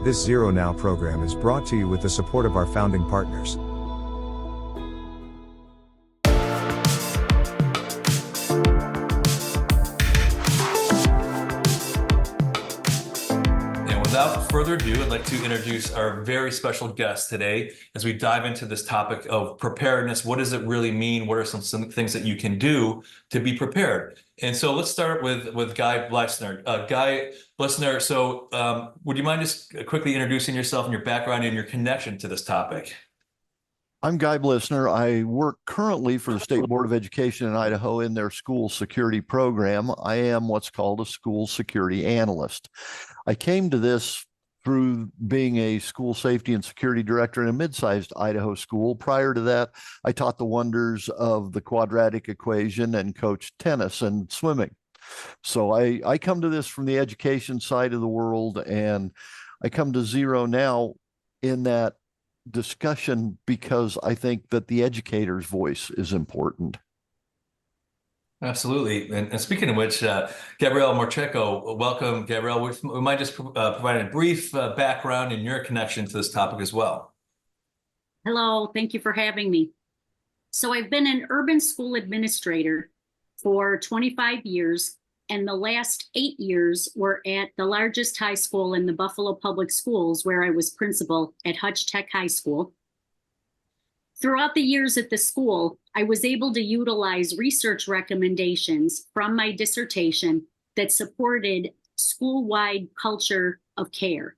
This Zero Now program is brought to you with the support of our founding partners. Without further ado, I'd like to introduce our very special guest today as we dive into this topic of preparedness. What does it really mean? What are some things that you can do to be prepared? And so let's start with Guy Bliesner. Guy Bliesner, so would you mind just quickly introducing yourself and your background and your connection to this topic? I'm Guy Bliesner. I work currently for the State Board of Education in Idaho in their school security program. I am what's called a school security analyst. I came to this through being a school safety and security director in a mid-sized Idaho school. Prior to that, I taught the wonders of the quadratic equation and coached tennis and swimming. So I come to this from the education side of the world, and I come to Zero Now in that discussion because I think that the educator's voice is important. Absolutely. And speaking of which, Gabrielle Morquecho, welcome, Gabrielle. We might just provide a brief background in your connection to this topic as well. Hello, thank you for having me. So I've been an urban school administrator for 25 years, and the last 8 years were at the largest high school in the Buffalo Public Schools, where I was principal at Hutch Tech High School. Throughout the years at the school, I was able to utilize research recommendations from my dissertation that supported school-wide culture of care.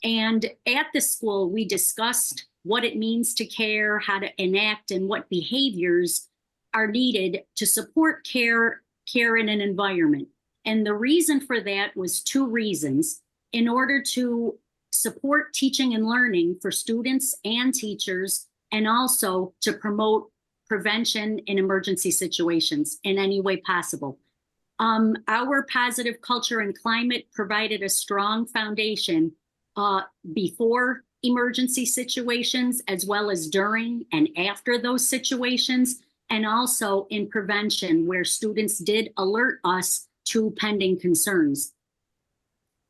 And at the school, we discussed what it means to care, how to enact, and what behaviors are needed to support care in an environment. And the reason for that was two reasons. In order to support teaching and learning for students and teachers, and also to promote prevention in emergency situations in any way possible. Our positive culture and climate provided a strong foundation before emergency situations, as well as during and after those situations, and also in prevention, where students did alert us to pending concerns.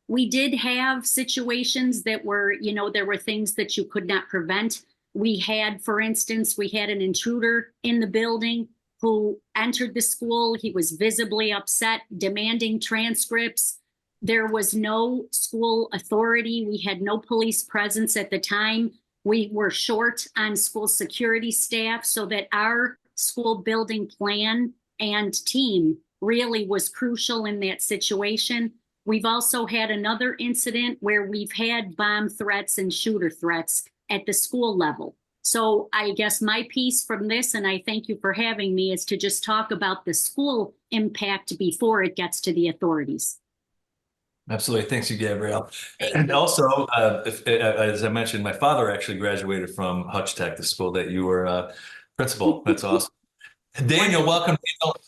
We did have situations that were, there were things that you could not prevent. We had, for instance, an intruder in the building who entered the school. He was visibly upset, demanding transcripts. There was no school authority. We had no police presence at the time. We were short on school security staff, so that our school building plan and team really was crucial in that situation. We've also had another incident where we've had bomb threats and shooter threats at the school level. So I guess my piece from this, and I thank you for having me, is to just talk about the school impact before it gets to the authorities. Absolutely. Thanks you, Gabrielle. And also, as I mentioned, my father actually graduated from Hutch Tech, the school that you were principal. That's awesome. Daniel, welcome.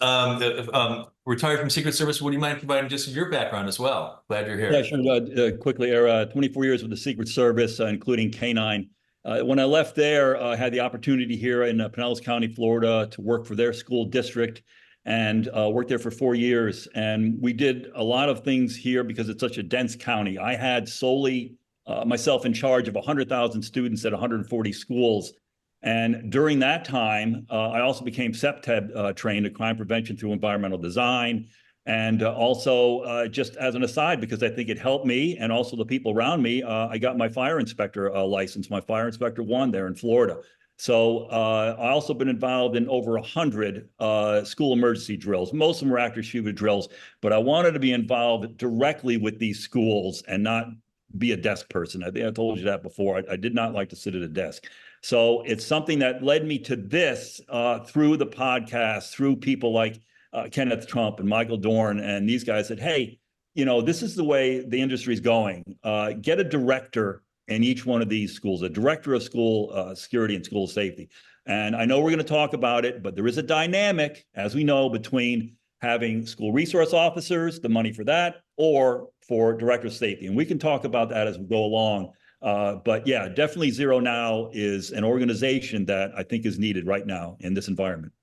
Daniel, retired from Secret Service. Would you mind providing just your background as well? Glad you're here. Yeah, sure. Quickly, 24 years with the Secret Service, including K-9. When I left there, I had the opportunity here in Pinellas County, Florida, to work for their school district, and worked there for 4 years. And we did a lot of things here because it's such a dense county. I had solely myself in charge of 100,000 students at 140 schools. And during that time, I also became CEPTEB trained in crime prevention through environmental design. And also, just as an aside, because I think it helped me and also the people around me, I got my fire inspector license, my fire inspector 1 there in Florida. So I also been involved in over 100 school emergency drills. Most of them were active shooter drills, but I wanted to be involved directly with these schools and not be a desk person. I think I told you that before. I did not like to sit at a desk. So it's something that led me to this through the podcast, through people like Kenneth Trump and Michael Dorn, and these guys said, hey, this is the way the industry is going. Get a director in each one of these schools, a director of school security and school safety. And I know we're going to talk about it, but there is a dynamic, as we know, between having school resource officers, the money for that, or for director of safety. And we can talk about that as we go along. But yeah, definitely Zero Now is an organization that I think is needed right now in this environment.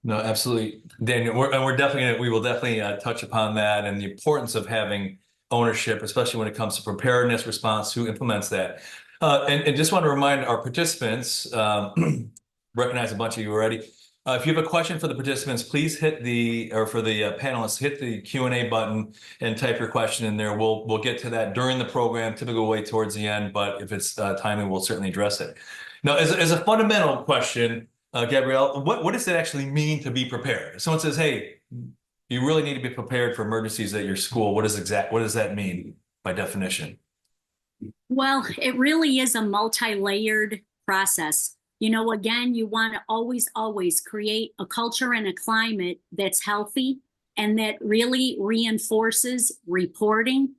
No, absolutely, Daniel. We will definitely touch upon that and the importance of having ownership, especially when it comes to preparedness response, who implements that. And just want to remind our participants, recognize a bunch of you already. If you have a question for the participants, please hit the, or for the panelists, hit the Q&A button and type your question in there. We'll get to that during the program, typically way towards the end, but if it's timely, we'll certainly address it. Now, as a fundamental question, Gabrielle, what does it actually mean to be prepared? If someone says, hey, you really need to be prepared for emergencies at your school, what does that mean by definition? Well, it really is a multi-layered process. You know, again, you want to always create a culture and a climate that's healthy and that really reinforces reporting.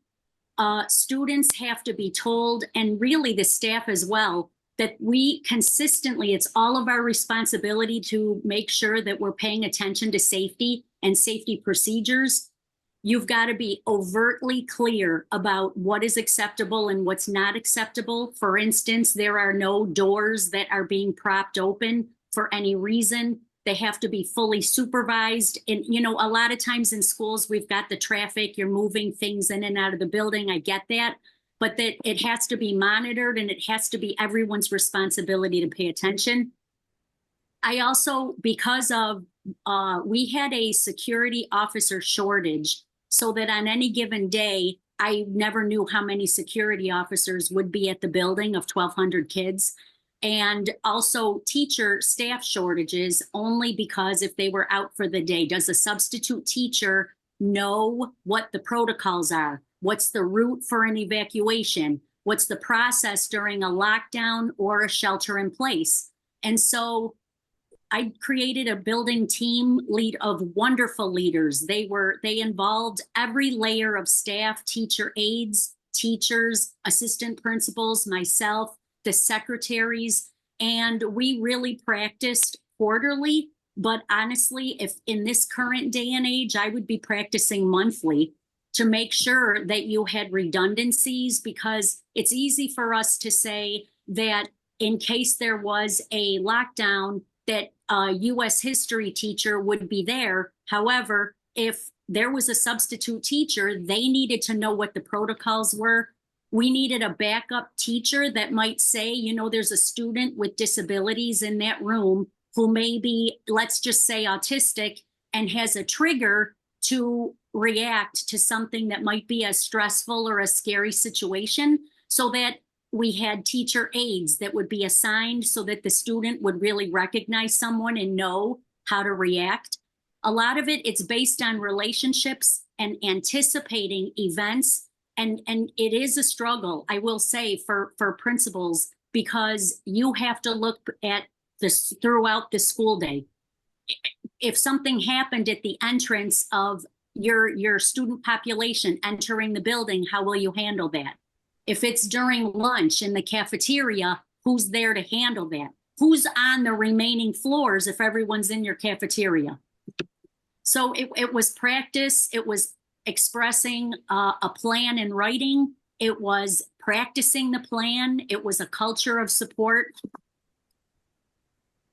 Students have to be told, and really the staff as well, that we consistently, it's all of our responsibility to make sure that we're paying attention to safety and safety procedures. You've got to be overtly clear about what is acceptable and what's not acceptable. For instance, there are no doors that are being propped open for any reason. They have to be fully supervised. And, you know, a lot of times in schools, we've got the traffic, you're moving things in and out of the building. I get that. But that it has to be monitored and it has to be everyone's responsibility to pay attention. I also, because of, we had a security officer shortage, so that on any given day, I never knew how many security officers would be at the building of 1,200 kids. And also teacher staff shortages, only because if they were out for the day, does a substitute teacher know what the protocols are? What's the route for an evacuation? What's the process during a lockdown or a shelter in place? And so I created a building team lead of wonderful leaders. They involved every layer of staff, teacher aides, teachers, assistant principals, myself, the secretaries, and we really practiced quarterly. But honestly, if in this current day and age, I would be practicing monthly to make sure that you had redundancies, because it's easy for us to say that in case there was a lockdown, that a U.S. history teacher would be there. However, if there was a substitute teacher, they needed to know what the protocols were. We needed a backup teacher that might say, you know, there's a student with disabilities in that room who may be, let's just say, autistic and has a trigger to react to something that might be a stressful or a scary situation, so that we had teacher aides that would be assigned so that the student would really recognize someone and know how to react. A lot of it's based on relationships and anticipating events. And it is a struggle, I will say, for principals, because you have to look at this throughout the school day. If something happened at the entrance of your student population entering the building, how will you handle that? If it's during lunch in the cafeteria, who's there to handle that? Who's on the remaining floors if everyone's in your cafeteria? So it was practice. It was expressing a plan in writing. It was practicing the plan. It was a culture of support.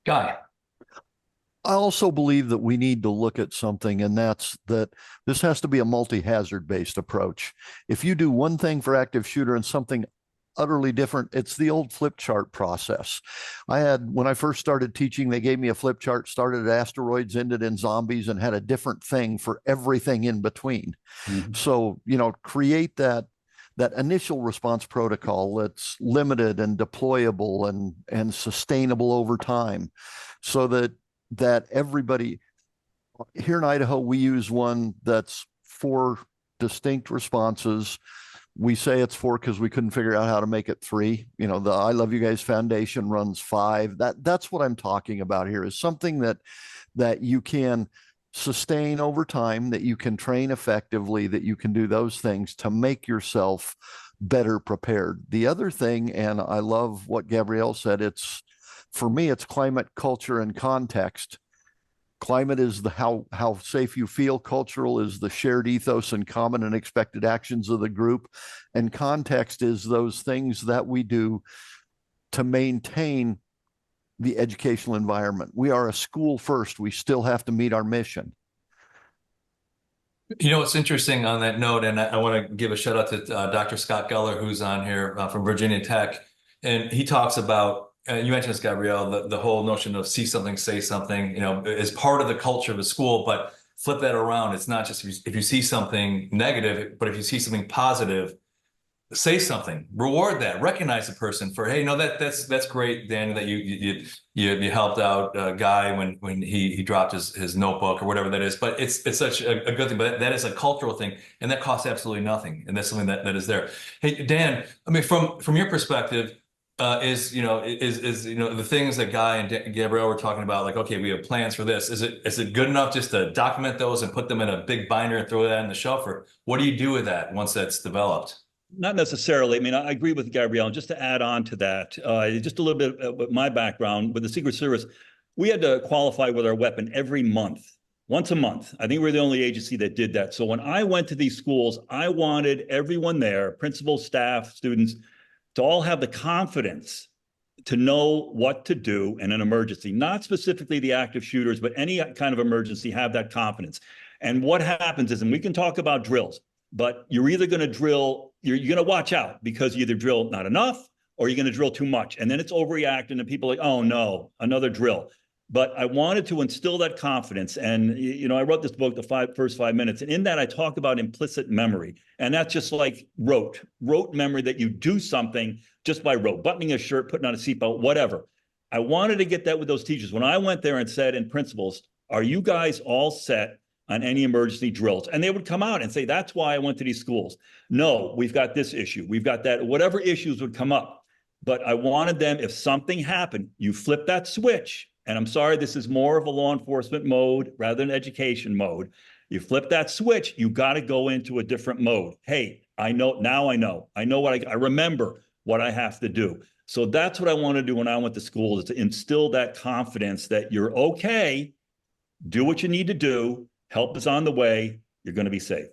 Guy. I also believe that we need to look at something, and that's that this has to be a multi-hazard based approach. If you do one thing for active shooter and something utterly different, it's the old flip chart process. When I first started teaching, they gave me a flip chart, started at asteroids, ended in zombies, and had a different thing for everything in between. Mm-hmm. So, you know, create that initial response protocol that's limited and deployable and sustainable over time, so that everybody here in Idaho, we use one that's 4 distinct responses. We say it's 4 because we couldn't figure out how to make it 3. You know, the I Love You Guys Foundation runs 5. That's what I'm talking about here, is something that you can sustain over time, that you can train effectively, that you can do those things to make yourself better prepared. The other thing, and I love what Gabrielle said, for me, it's climate, culture, and context. Climate is how safe you feel. Cultural is the shared ethos and common and expected actions of the group. And context is those things that we do to maintain the educational environment. We are a school first. We still have to meet our mission. You know, it's interesting on that note, and I want to give a shout out to Dr. Scott Geller, who's on here from Virginia Tech. And he talks about, you mentioned this, Gabrielle, the whole notion of see something, say something, you know, is part of the culture of a school, but flip that around. It's not just if you see something negative, but if you see something positive, say something, reward that, recognize the person for, hey, no, that's great, Danny, that you helped out Guy when he dropped his notebook or whatever that is. But it's such a good thing. But that is a cultural thing, and that costs absolutely nothing. And that's something that is there. Hey, Dan, I mean, from your perspective, is the things that Guy and Gabrielle were talking about, like, okay, we have plans for this. Is it good enough just to document those and put them in a big binder and throw that in the shelf, or what do you do with that once that's developed? Not necessarily. I mean, I agree with Gabrielle. Just to add on to that, just a little bit of my background with the Secret Service, we had to qualify with our weapon every month, once a month. I think we're the only agency that did that. So when I went to these schools, I wanted everyone there, principals, staff, students, to all have the confidence to know what to do in an emergency, not specifically the active shooters, but any kind of emergency, have that confidence. And what happens is, and we can talk about drills, but you're either going to drill, you're going to watch out because you either drill not enough or you're going to drill too much. And then it's overreacting and people are like, oh no, another drill. But I wanted to instill that confidence. And, you know, I wrote this book, The First 5 Minutes. And in that, I talk about implicit memory. And that's just like rote memory, that you do something just by rote, buttoning a shirt, putting on a seatbelt, whatever. I wanted to get that with those teachers. When I went there and said, in principals, are you guys all set on any emergency drills? And they would come out and say, that's why I went to these schools. No, we've got this issue. We've got that, whatever issues would come up. But I wanted them, if something happened, you flip that switch. And I'm sorry, this is more of a law enforcement mode rather than education mode. You flip that switch, you got to go into a different mode. Hey, I know, now I know what I remember what I have to do. So that's what I want to do when I went to school, is to instill that confidence that you're okay, do what you need to do, help is on the way, you're going to be safe.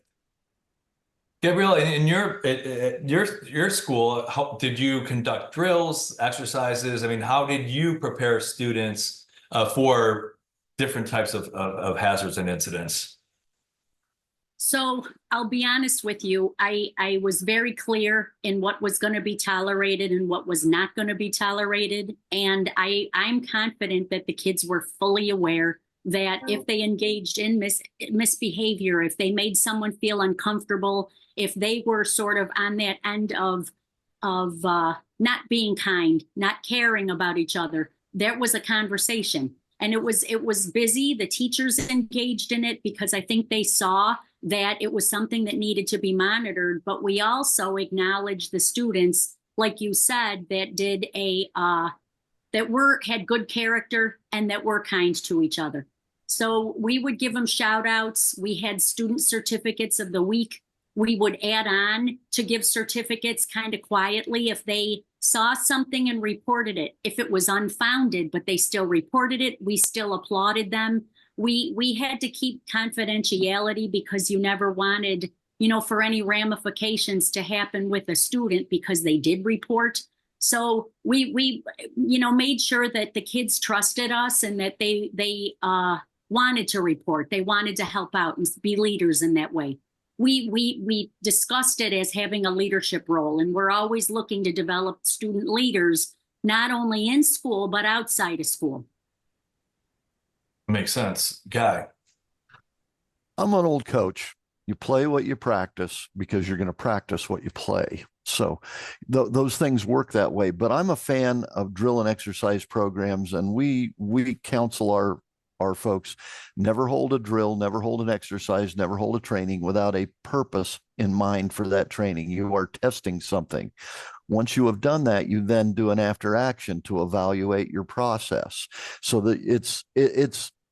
Gabrielle, in your school, how did you conduct drills, exercises? I mean, how did you prepare students for different types of hazards and incidents? So I'll be honest with you, I was very clear in what was going to be tolerated and what was not going to be tolerated. And I'm confident that the kids were fully aware that if they engaged in misbehavior, if they made someone feel uncomfortable, if they were sort of on that end of not being kind, not caring about each other, there was a conversation. And it was busy. The teachers engaged in it because I think they saw that it was something that needed to be monitored. But we also acknowledged the students, like you said, that did had good character and that were kind to each other. So we would give them shout outs. We had student certificates of the week. We would add on to give certificates kind of quietly if they saw something and reported it. If it was unfounded, but they still reported it, we still applauded them. We had to keep confidentiality because you never wanted, for any ramifications to happen with a student because they did report. So we made sure that the kids trusted us and that they wanted to report. They wanted to help out and be leaders in that way. We discussed it as having a leadership role, and we're always looking to develop student leaders, not only in school, but outside of school. Makes sense. Guy. I'm an old coach. You play what you practice because you're going to practice what you play. So those things work that way. But I'm a fan of drill and exercise programs, and we counsel our folks, never hold a drill, never hold an exercise, never hold a training without a purpose in mind for that training. You are testing something. Once you have done that, you then do an after action to evaluate your process. So that it's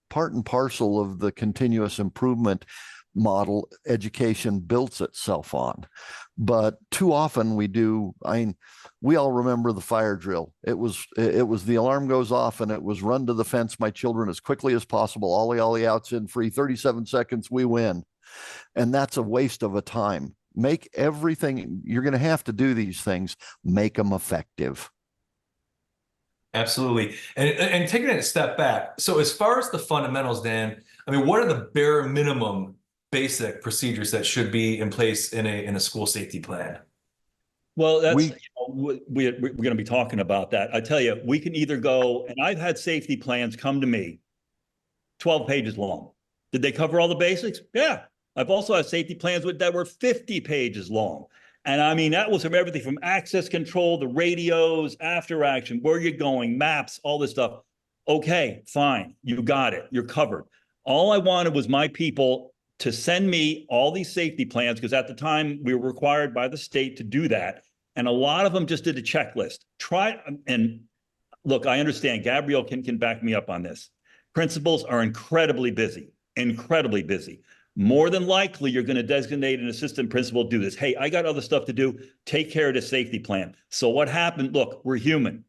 part and parcel of the continuous improvement model education builds itself on. But too often we all remember the fire drill. It was the alarm goes off and it was run to the fence, my children, as quickly as possible. Ollie outs in free, 37 seconds, we win. And that's a waste of a time. Make everything, you're going to have to do these things, make them effective. Absolutely. And taking it a step back. So as far as the fundamentals, Dan, I mean, what are the bare minimum basic procedures that should be in place in a school safety plan? Well, that's, we're going to be talking about that. I tell you, we can either go, and I've had safety plans come to me 12 pages long. Did they cover all the basics? Yeah. I've also had safety plans that were 50 pages long. And I mean, that was from everything from access control, the radios, after action, where you're going, maps, all this stuff. Okay, fine. You got it. You're covered. All I wanted was my people to send me all these safety plans, because at the time we were required by the state to do that. And a lot of them just did a checklist. And look, I understand Gabrielle can back me up on this. Principals are incredibly busy. More than likely, you're going to designate an assistant principal to do this. Hey, I got other stuff to do. Take care of the safety plan. So what happened? Look, we're human.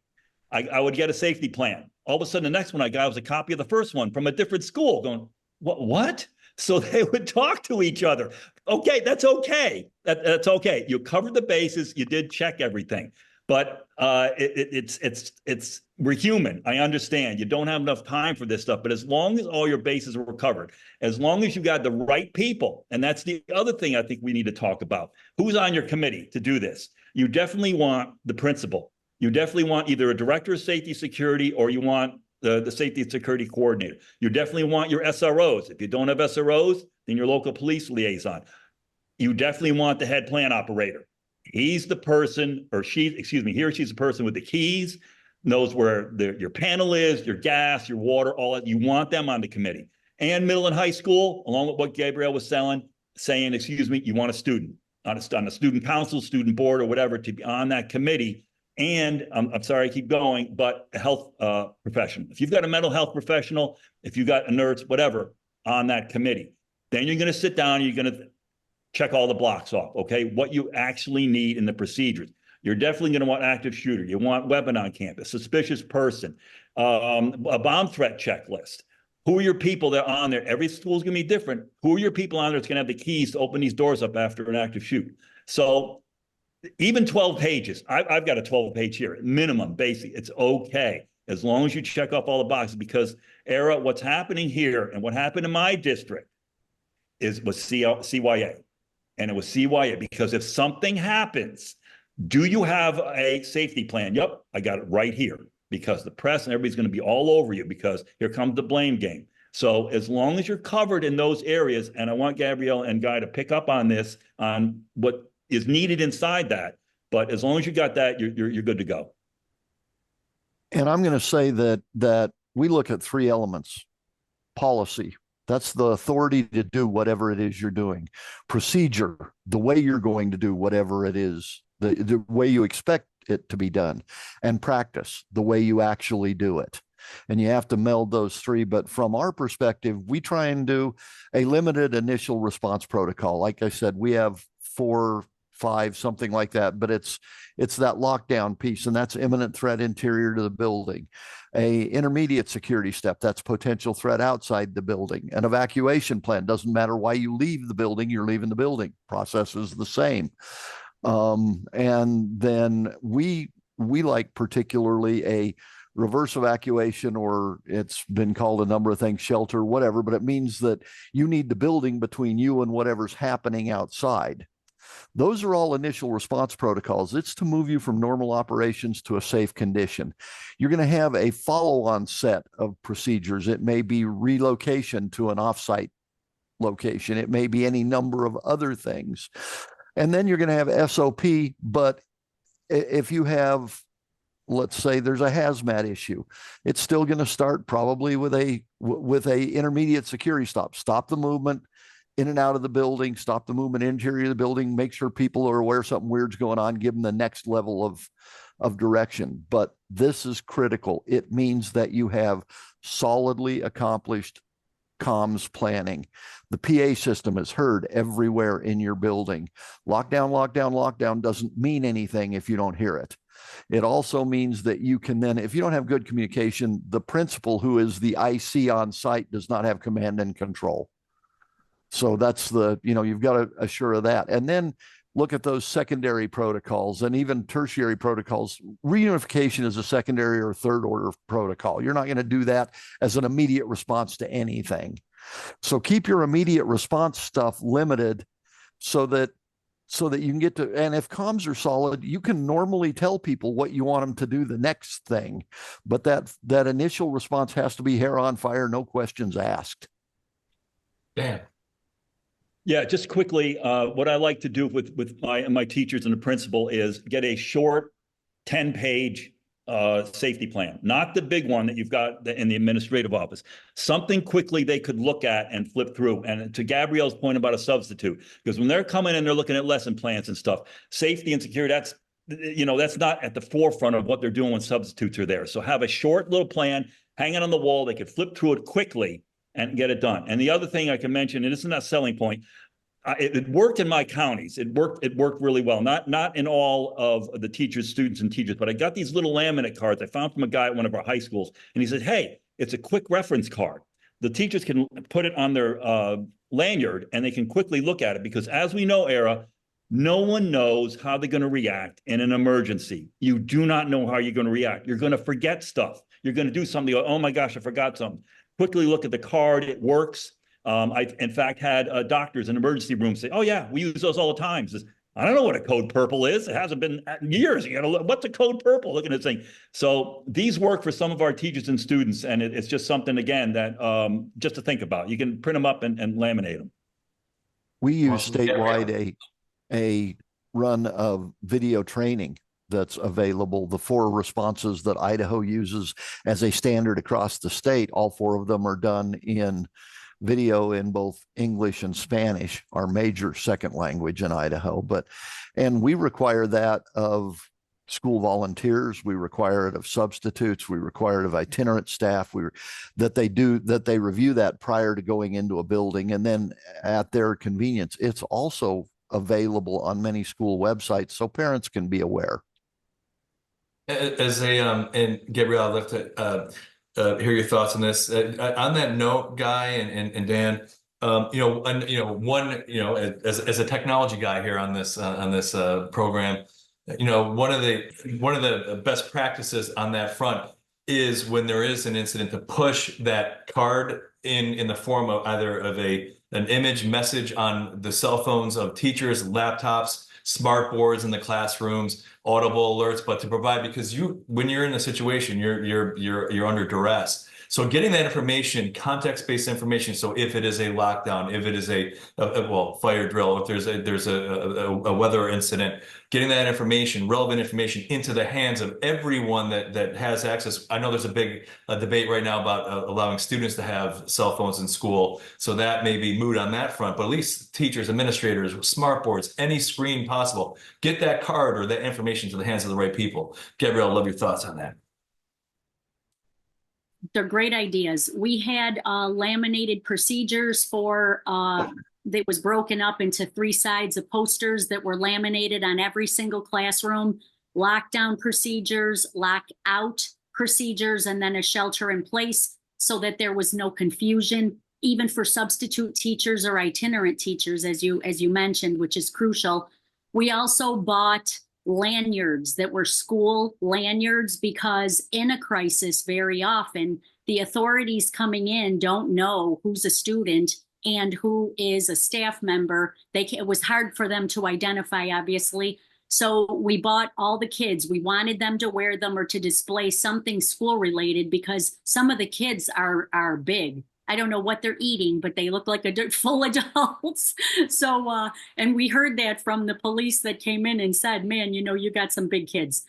I would get a safety plan. All of a sudden, the next one I got was a copy of the first one from a different school going, what? So they would talk to each other. Okay, that's okay. That's okay. You covered the bases. You did check everything. But we're human. I understand. You don't have enough time for this stuff. But as long as all your bases were covered, as long as you got the right people, and that's the other thing I think we need to talk about. Who's on your committee to do this? You definitely want the principal. You definitely want either a director of safety security, or you want the safety and security coordinator. You definitely want your SROs. If you don't have SROs, then your local police liaison. You definitely want the head plan operator. He's the person, or he or she's the person with the keys, knows where your panel is, your gas, your water, all that. You want them on the committee. And middle and high school, along with what Gabrielle was saying, you want a student on a student council, student board, or whatever, to be on that committee. And I'm sorry, I keep going, but a health professional. If you've got a mental health professional, if you've got a nurse, whatever, on that committee, then you're going to sit down, you're going to check all the blocks off, okay? What you actually need in the procedures. You're definitely going to want active shooter. You want weapon on campus, suspicious person, a bomb threat checklist. Who are your people that are on there? Every school is going to be different. Who are your people on there that's going to have the keys to open these doors up after an active shoot? So even 12 pages, I've got a 12-page here, minimum, basic. It's okay, as long as you check off all the boxes, because what's happening here and what happened in my district was CYA. And it was CYA, because if something happens, do you have a safety plan? Yep, I got it right here, because the press and everybody's going to be all over you, because here comes the blame game. So as long as you're covered in those areas, and I want Gabrielle and Guy to pick up on this, on what is needed inside that, but as long as you got that, you're good to go. And I'm going to say that we look at three elements: policy. That's the authority to do whatever it is you're doing. Procedure, the way you're going to do whatever it is, the way you expect it to be done. And practice, the way you actually do it. And you have to meld those three. But from our perspective, we try and do a limited initial response protocol. Like I said, we have 4, 5, something like that, but it's that lockdown piece, and that's imminent threat interior to the building. A intermediate security step, that's potential threat outside the building. An evacuation plan, doesn't matter why you leave the building, you're leaving the building. Process is the same. And then we like particularly a reverse evacuation, or it's been called a number of things, shelter, whatever, but it means that you need the building between you and whatever's happening outside. Those are all initial response protocols. It's to move you from normal operations to a safe condition. You're going to have a follow-on set of procedures. It may be relocation to an offsite location. It may be any number of other things. And then you're going to have SOP, but if you have, let's say there's a hazmat issue, it's still going to start probably with a intermediate security stop the movement in and out of the building, stop the movement interior of the building, make sure people are aware something weird's going on, give them the next level of direction. But this is critical. It means that you have solidly accomplished comms planning. The PA system is heard everywhere in your building. Lockdown doesn't mean anything if you don't hear it. It also means that you can then, if you don't have good communication, the principal, who is the IC on site, does not have command and control. So that's you've got to assure of that. And then look at those secondary protocols and even tertiary protocols. Reunification is a secondary or third order protocol. You're not going to do that as an immediate response to anything. So keep your immediate response stuff limited so that you can get to, and if comms are solid, you can normally tell people what you want them to do the next thing. But that initial response has to be hair on fire, no questions asked. Damn. Yeah, just quickly, what I like to do with my teachers and the principal is get a short 10-page safety plan, not the big one that you've got in the administrative office. Something quickly they could look at and flip through. And to Gabrielle's point about a substitute, because when they're coming in, they're looking at lesson plans and stuff. Safety and security, that's not at the forefront of what they're doing when substitutes are there. So have a short little plan, hang it on the wall. They could flip through it quickly and get it done. And the other thing I can mention, and this is not a selling point, it worked in my counties. It worked really well. Not in all of the teachers, students, and teachers, but I got these little laminate cards I found from a guy at one of our high schools, and he said, "Hey, it's a quick reference card. The teachers can put it on their lanyard, and they can quickly look at it because, as we know, Era, no one knows how they're going to react in an emergency. You do not know how you're going to react. You're going to forget stuff. You're going to do something. Oh my gosh, I forgot something. Quickly look at the card. It works." I've, in fact, had doctors in emergency rooms say, "Oh, yeah, we use those all the time." Says, "I don't know what a code purple is. It hasn't been years. You got to look. What's a code purple?" Look at this thing. So these work for some of our teachers and students, and it's just something, again, that just to think about. You can print them up and laminate them. We use statewide a run of video training that's available. The 4 responses that Idaho uses as a standard across the state, all 4 of them are done in video in both English and Spanish, our major second language in Idaho. And we require that of school volunteers. We require it of substitutes. We require it of itinerant staff. That they review that prior to going into a building, and then at their convenience. It's also available on many school websites so parents can be aware. As and Gabrielle, I'd love to hear your thoughts on this. On that note, Guy and Dan, as a technology guy here on this program, one of the best practices on that front is when there is an incident to push that card in the form of either of an image message on the cell phones of teachers, laptops, smart boards in the classrooms, audible alerts, but to provide, because when you're in a situation, you're under duress. So getting that information, context-based information. So if it is a lockdown, if it is a fire drill, if there's a weather incident, getting that information, relevant information, into the hands of everyone that has access. I know there's a big debate right now about allowing students to have cell phones in school. So that may be moot on that front, but at least teachers, administrators, smart boards, any screen possible, get that card or that information to the hands of the right people. Gabrielle, love your thoughts on that. They're great ideas. We had laminated procedures that was broken up into 3 sides of posters that were laminated on every single classroom, lockdown procedures, lockout procedures, and then a shelter in place so that there was no confusion, even for substitute teachers or itinerant teachers, as you mentioned, which is crucial. We also bought lanyards that were school lanyards because in a crisis, very often the authorities coming in don't know who's a student and who is a staff member. It was hard for them to identify, obviously. So we bought all the kids. We wanted them to wear them or to display something school related because some of the kids are big. I don't know what they're eating, but they look like full adults. So, and we heard that from the police that came in and said, "Man, you got some big kids."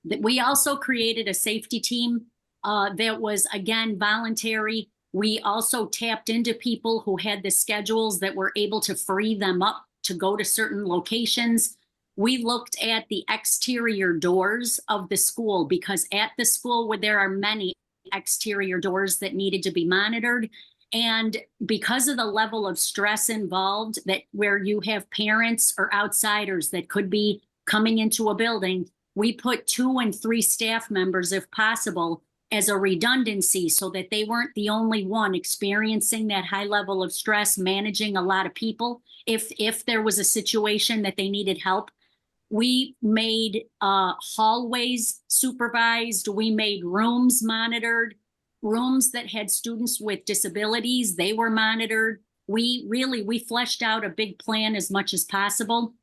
We also created a safety team that was, again, voluntary. We also tapped into people who had the schedules that were able to free them up to go to certain locations. We looked at the exterior doors of the school because at the school where there are many exterior doors that needed to be monitored. And because of the level of stress involved, that where you have parents or outsiders that could be coming into a building, we put 2 and 3 staff members, if possible, as a redundancy so that they weren't the only one experiencing that high level of stress, managing a lot of people. If there was a situation that they needed help, we made hallways supervised. We made rooms monitored. rooms that had students with disabilities, they were monitored. We fleshed out a big plan as much as possible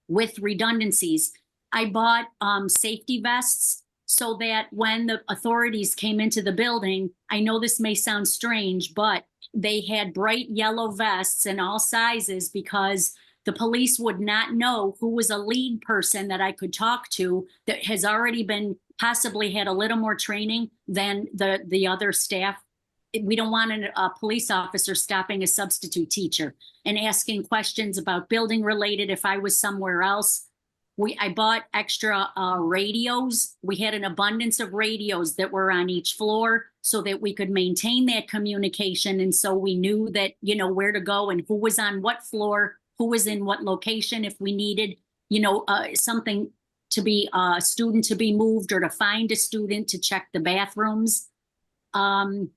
with redundancies. I bought safety vests so that when the authorities came into the building, I know this may sound strange, but they had bright yellow vests in all sizes because the police would not know who was a lead person that I could talk to that has already been possibly had a little more training than the other staff. We don't want a police officer stopping a substitute teacher and asking questions about building related if I was somewhere else. I bought extra radios. We had an abundance of radios that were on each floor so that we could maintain that communication. And so we knew that, you know, where to go and who was on what floor, who was in what location, if we needed, you know, something to be a student to be moved or to find a student to check the bathrooms. I'm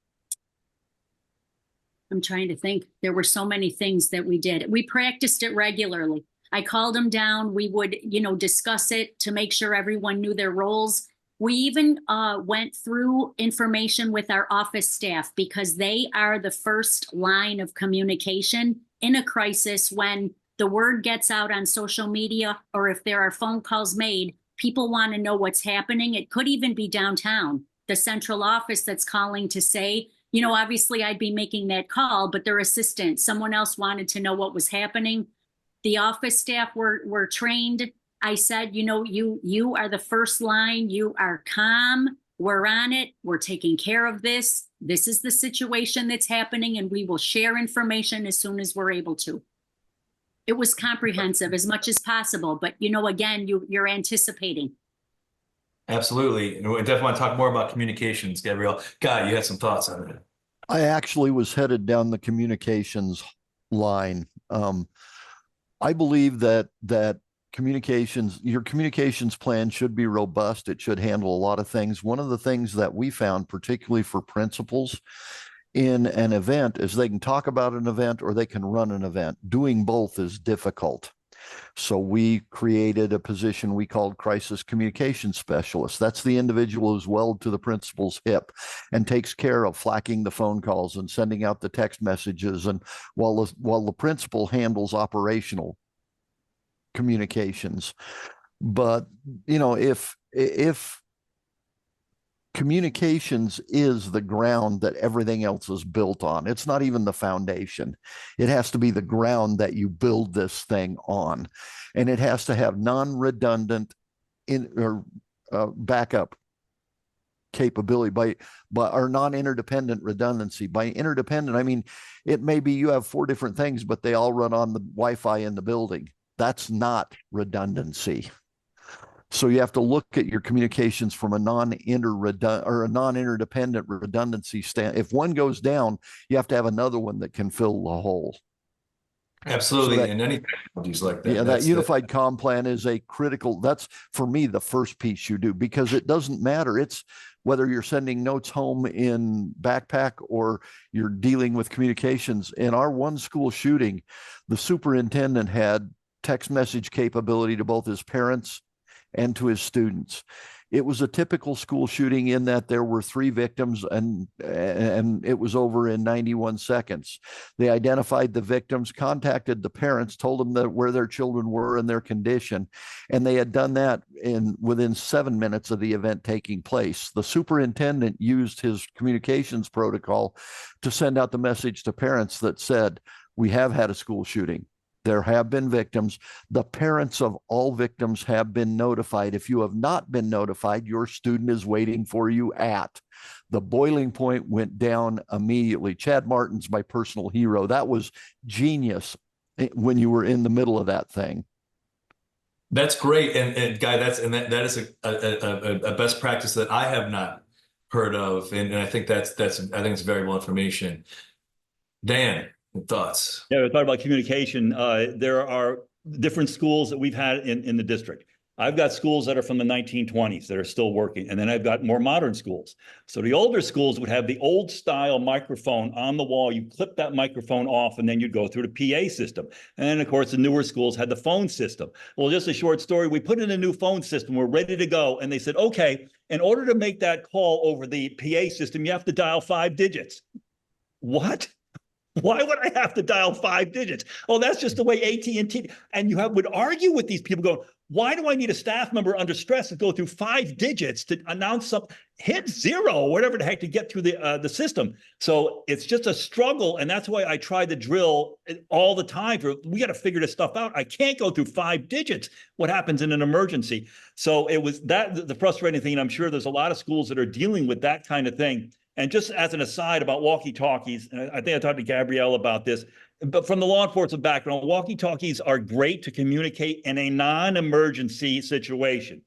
trying to think. There were so many things that we did. We practiced it regularly. I called them down. We would, you know, discuss it to make sure everyone knew their roles. We even went through information with our office staff because they are the first line of communication in a crisis. When the word gets out on social media or if there are phone calls made, people want to know what's happening. It could even be downtown, the central office that's calling to say, you know, obviously I'd be making that call, but their assistant, someone else wanted to know what was happening. The office staff were trained. I said, you know, you are the first line. You are calm. We're on it. We're taking care of this. This is the situation that's happening, and we will share information as soon as we're able to. It was comprehensive as much as possible, but, you know, again, you're anticipating. Absolutely. And we definitely want to talk more about communications, Gabrielle. Guy, you had some thoughts on it. I actually was headed down the communications line. I believe that your communications plan should be robust. It should handle a lot of things. One of the things that we found, particularly for principals in an event, is they can talk about an event or they can run an event. Doing both is difficult. So we created a position we called crisis communication specialist. That's the individual who's welded to the principal's hip and takes care of flacking the phone calls and sending out the text messages. And while the principal handles operational communications. But, you know, if communications is the ground that everything else is built on, it's not even the foundation. It has to be the ground that you build this thing on. And it has to have non-redundant backup capability or non-interdependent redundancy. By interdependent, I mean, it may be you have 4 different things, but they all run on the Wi-Fi in the building. That's not redundancy. So you have to look at your communications from a non-interdependent redundancy stand. If one goes down, you have to have another one that can fill the hole. Absolutely. So and any technologies like that. Yeah, that unified comm plan is a critical, that's for me the first piece you do, because it doesn't matter. It's whether you're sending notes home in backpack or you're dealing with communications. In our one school shooting, the superintendent had text message capability to both his parents and to his students. It was a typical school shooting in that there were 3 victims and it was over in 91 seconds. They identified the victims, contacted the parents, told them that where their children were and their condition, and they had done that within 7 minutes of the event taking place. The superintendent used his communications protocol to send out the message to parents that said, "We have had a school shooting. There have been victims. The parents of all victims have been notified. If you have not been notified, your student is waiting for you at." The boiling point went down immediately. Chad Martin's my personal hero. That was genius when you were in the middle of that thing. That's great. And Guy, that is a best practice that I have not heard of. And I think I think it's valuable information. Dan, thoughts? Yeah, we thought about communication. There are different schools that we've had in the district. I've got schools that are from the 1920s that are still working, and then I've got more modern schools. So the older schools would have the old style microphone on the wall. You clip that microphone off, and then you'd go through the PA system. And then, of course, the newer schools had the phone system. Well, just a short story, we put in a new phone system. We're ready to go. And they said, okay, in order to make that call over the PA system, you have to dial 5 digits. What? Why would I have to dial 5 digits? Oh, that's just the way AT&T. And would argue with these people going, why do I need a staff member under stress to go through 5 digits to announce something? Hit 0, whatever the heck, to get through the system. So it's just a struggle. And that's why I try to drill all the time. We got to figure this stuff out. I can't go through 5 digits. What happens in an emergency? So it was the frustrating thing. And I'm sure there's a lot of schools that are dealing with that kind of thing. And just as an aside about walkie-talkies, and I think I talked to Gabrielle about this, but from the law enforcement background, walkie-talkies are great to communicate in a non-emergency situation.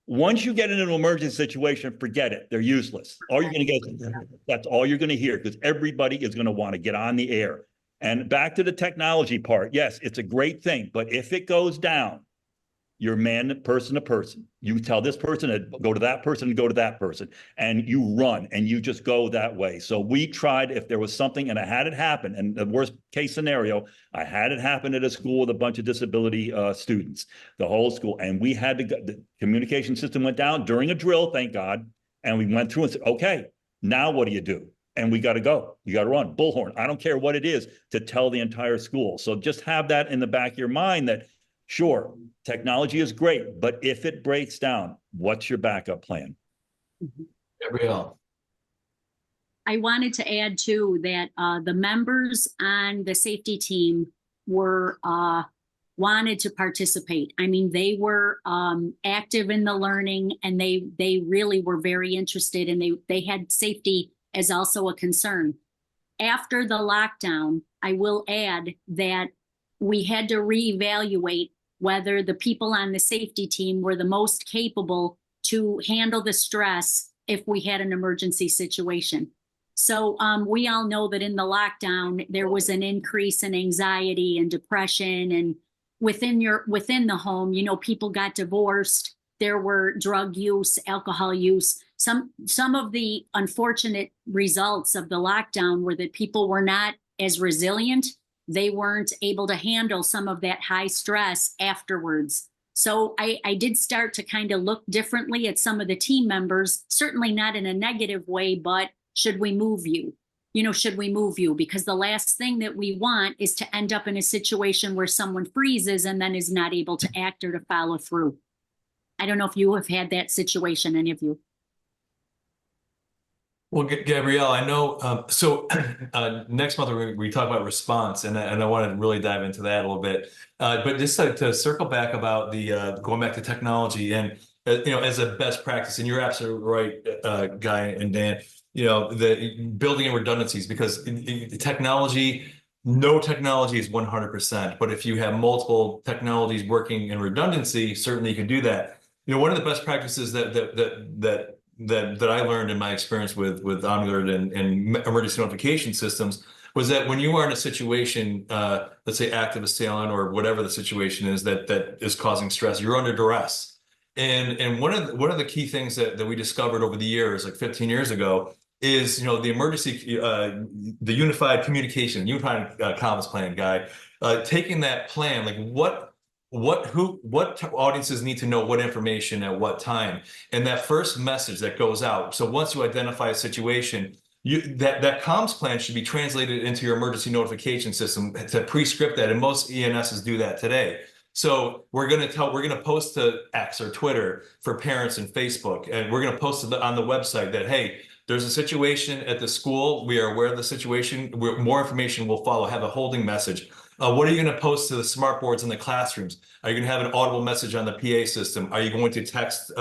Once you get into an emergency situation, forget it. They're useless. All you're going to get, that's all you're going to hear, because everybody is going to want to get on the air. And back to the technology part, yes, it's a great thing, but if it goes down, you're person to person. You tell this person to go to that person and go to that person, and you run and you just go that way. So we tried, if there was something, and I had it happen, and the worst case scenario, I had it happen at a school with a bunch of disability students, the whole school. And we had to go, the communication system went down during a drill, thank God. And we went through and said, okay, now what do you do? And we got to go. You got to run. Bullhorn. I don't care what it is to tell the entire school. So just have that in the back of your mind that, sure, technology is great, but if it breaks down, what's your backup plan? Gabrielle. I wanted to add too that the members on the safety team were wanted to participate. I mean, they were active in the learning, and they really were very interested, and they had safety as also a concern. After the lockdown, I will add that we had to reevaluate whether the people on the safety team were the most capable to handle the stress if we had an emergency situation. So we all know that in the lockdown, there was an increase in anxiety and depression, and within the home, you know, people got divorced. There were drug use, alcohol use. Some of the unfortunate results of the lockdown were that people were not as resilient. They weren't able to handle some of that high stress afterwards. So I did start to kind of look differently at some of the team members, certainly not in a negative way, but should we move you? You know, should we move you? Because the last thing that we want is to end up in a situation where someone freezes and then is not able to act or to follow through. I don't know if you have had that situation, any of you. Well, Gabrielle, I know, so next month we talk about response, and I want to really dive into that a little bit. But just to circle back about the going back to technology and, you know, as a best practice, and you're absolutely right, Guy and Dan, you know, the building in redundancies, because technology, no technology is 100%, but if you have multiple technologies working in redundancy, certainly you can do that. You know, one of the best practices that I learned in my experience with OnGuard and emergency notification systems was that when you are in a situation, let's say active assailant or whatever the situation is that is causing stress, you're under duress. And one of the key things that we discovered over the years, like 15 years ago, is, you know, the emergency, the unified communication, unified comms plan, Guy, taking that plan, like what audiences need to know what information at what time, and that first message that goes out. So once you identify a situation, that comms plan should be translated into your emergency notification system to pre-script that, and most ENSs do that today. So we're going to post to X or Twitter for parents and Facebook, and we're going to post on the website that, hey, there's a situation at the school. We are aware of the situation. More information will follow. Have a holding message. What are you going to post to the smart boards in the classrooms? Are you going to have an audible message on the PA system? Are you going to text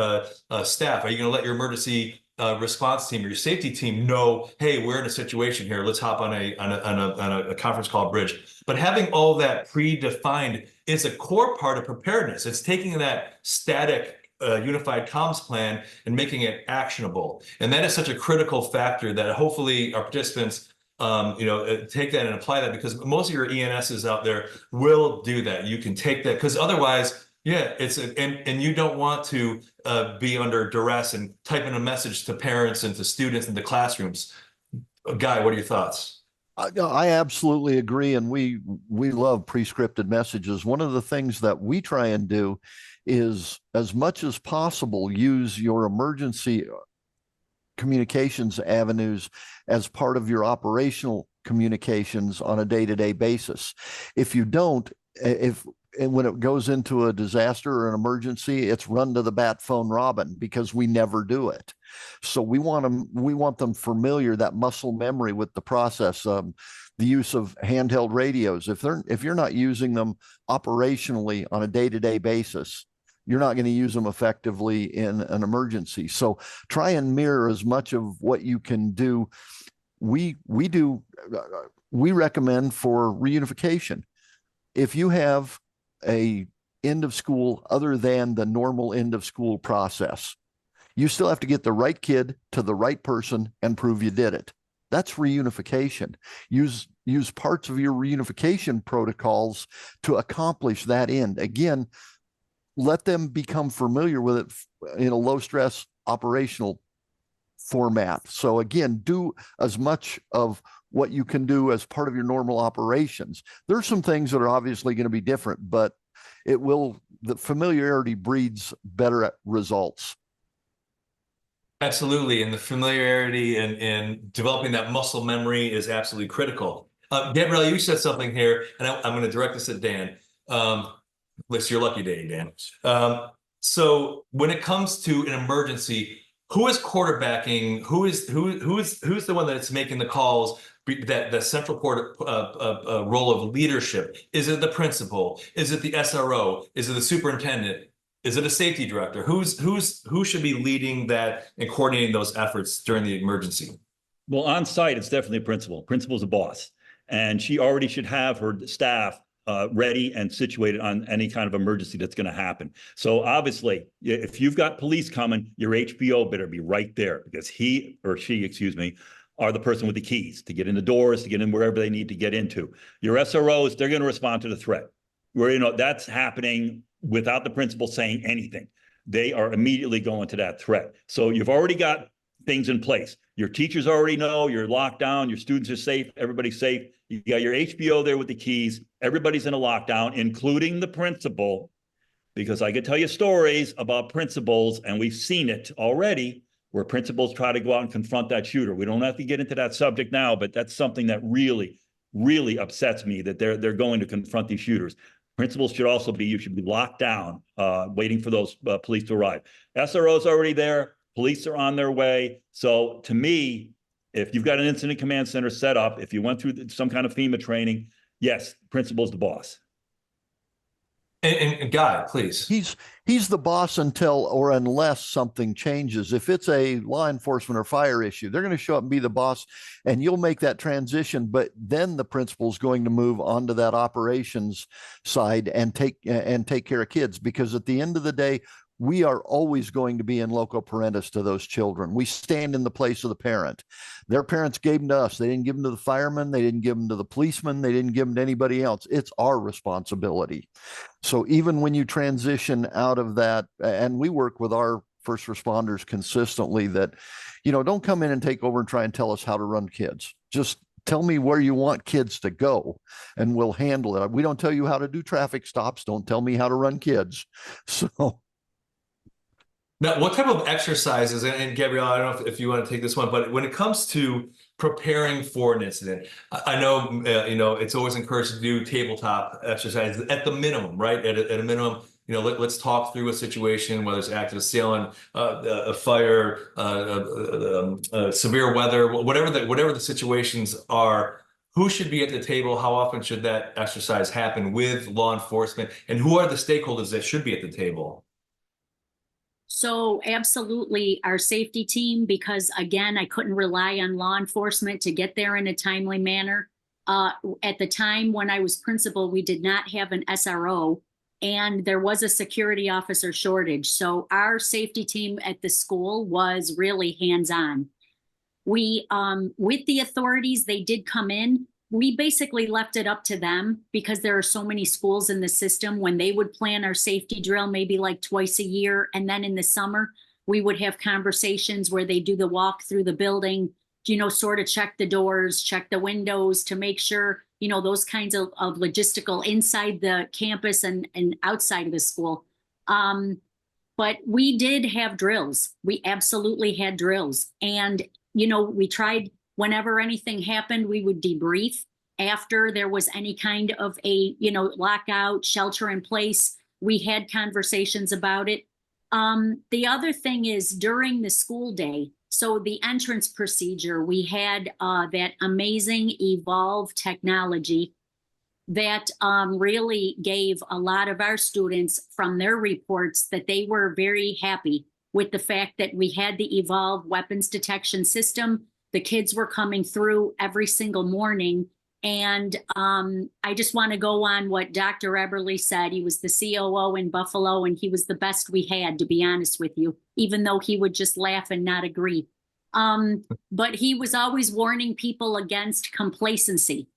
staff? Are you going to let your emergency response team or your safety team know, hey, we're in a situation here. Let's hop on a conference call bridge. But having all that predefined is a core part of preparedness. It's taking that static unified comms plan and making it actionable. And that is such a critical factor that hopefully our participants take that and apply that, because most of your ENSs out there will do that. You can take that, because otherwise Yeah, and you don't want to be under duress and typing a message to parents and to students and to classrooms. Guy, what are your thoughts? I absolutely agree, and we love pre-scripted messages. One of the things that we try and do is, as much as possible, use your emergency communications avenues as part of your operational communications on a day-to-day basis. If you don't, and when it goes into a disaster or an emergency, it's run to the bat phone Robin, because we never do it. So we want them familiar, that muscle memory with the process. The use of handheld radios. If you're not using them operationally on a day-to-day basis, you're not going to use them effectively in an emergency. So try and mirror as much of what you can do. We recommend for reunification. If you have a end of school other than the normal end of school process, you still have to get the right kid to the right person and prove you did it. That's reunification. Use parts of your reunification protocols to accomplish that end. Again, let them become familiar with it in a low stress operational format. So again, do as much of what you can do as part of your normal operations. There's some things that are obviously going to be different, but the familiarity breeds better results. Absolutely, and the familiarity and developing that muscle memory is absolutely critical. Gabrielle, you said something here, and I'm going to direct this at Dan. It's your lucky day, Dan. So when it comes to an emergency, who is quarterbacking? Who's the one that's making the calls? That the central role of leadership. Is it the principal? Is it the SRO? Is it the superintendent? Is it a safety director? Who should be leading that and coordinating those efforts during the emergency? Well, on site, it's definitely a principal. Principal's a boss, and she already should have her staff ready and situated on any kind of emergency that's going to happen. So obviously, if you've got police coming, your HPO better be right there, because he or she, excuse me, are the person with the keys to get in the doors, to get in wherever they need to get into. Your SROs, they're going to respond to the threat. Where, that's happening without the principal saying anything. They are immediately going to that threat. So you've already got things in place. Your teachers already know you're locked down, your students are safe, everybody's safe. You got your HPO there with the keys. Everybody's in a lockdown, including the principal, because I could tell you stories about principals, and we've seen it already, where principals try to go out and confront that shooter. We don't have to get into that subject now, but that's something that really, really upsets me, that they're going to confront these shooters. Principals you should be locked down, waiting for those police to arrive. SRO's already there. Police are on their way. So to me, if you've got an incident command center set up, if you went through some kind of FEMA training, yes, principal's the boss. And Guy, please. He's the boss unless something changes. If it's a law enforcement or fire issue, they're going to show up and be the boss, and you'll make that transition. But then the principal's going to move onto that operations side and take care of kids, because at the end of the day, we are always going to be in loco parentis to those children. We stand in the place of the parent. Their parents gave them to us. They didn't give them to the firemen. They didn't give them to the policeman. They didn't give them to anybody else. It's our responsibility. So even when you transition out of that, and we work with our first responders consistently, that, don't come in and take over and try and tell us how to run kids. Just tell me where you want kids to go, and we'll handle it. We don't tell you how to do traffic stops. Don't tell me how to run kids. So. Now, what type of exercises, and Gabrielle, I don't know if you want to take this one, but when it comes to preparing for an incident, I know, it's always encouraged to do tabletop exercises at the minimum, right? At a minimum, let's talk through a situation, whether it's active assailant, a fire, severe weather, whatever the situations are. Who should be at the table? How often should that exercise happen with law enforcement? And who are the stakeholders that should be at the table? So absolutely our safety team, because again, I couldn't rely on law enforcement to get there in a timely manner. At the time when I was principal, we did not have an SRO, and there was a security officer shortage. So our safety team at the school was really hands-on. We, with the authorities, they did come in we basically left it up to them because there are so many schools in the system. When they would plan our safety drill, maybe like twice a year. And then in the summer, we would have conversations where they do the walk through the building, sort of check the doors, check the windows to make sure, those kinds of logistical inside the campus and outside of the school. But we did have drills. We absolutely had drills. And, we tried, whenever anything happened, we would debrief after there was any kind of a, lockout, shelter in place. We had conversations about it. The other thing is during the school day, so the entrance procedure, we had that amazing Evolve technology that really gave a lot of our students from their reports that they were very happy with the fact that we had the Evolve weapons detection system. The kids were coming through every single morning. And I just want to go on what Dr. Eberly said. He was the COO in Buffalo, and he was the best we had, to be honest with you, even though he would just laugh and not agree. But he was always warning people against complacency.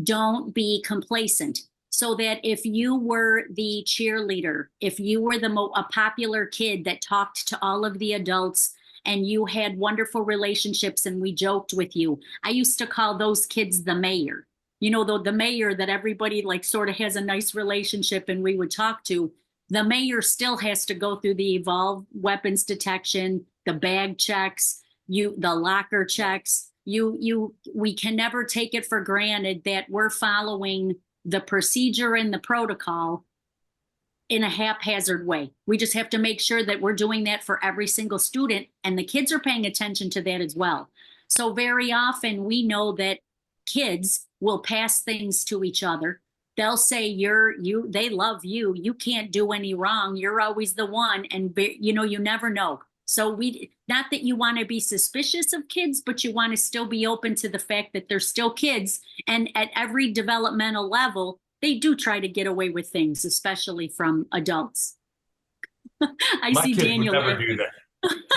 Don't be complacent. So that if you were the cheerleader, if you were a popular kid that talked to all of the adults and you had wonderful relationships and we joked with you, I used to call those kids the mayor. The mayor that everybody like sort of has a nice relationship and we would talk to, the mayor still has to go through the Evolve weapons detection, the bag checks, the locker checks. We can never take it for granted that we're following the procedure and the protocol in a haphazard way. We just have to make sure that we're doing that for every single student, and the kids are paying attention to that as well. So very often we know that kids will pass things to each other. They'll say, they love you. You can't do any wrong. You're always the one. And you never know. So not that you want to be suspicious of kids, but you want to still be open to the fact that they're still kids. And at every developmental level, they do try to get away with things, especially from adults. My see kids Daniel. would never do that.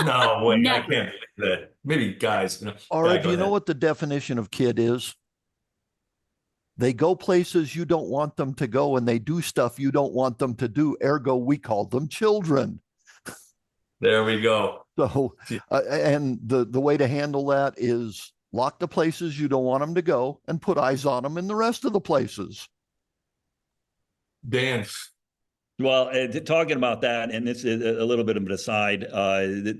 No way, I can't do that. Maybe guys. All right, do you know what the definition of kid is? They go places you don't want them to go, and they do stuff you don't want them to do. Ergo, we call them children. There we go. So, and the way to handle that is lock the places you don't want them to go and put eyes on them in the rest of the places. Dan. Well, talking about that, and this is a little bit of an aside,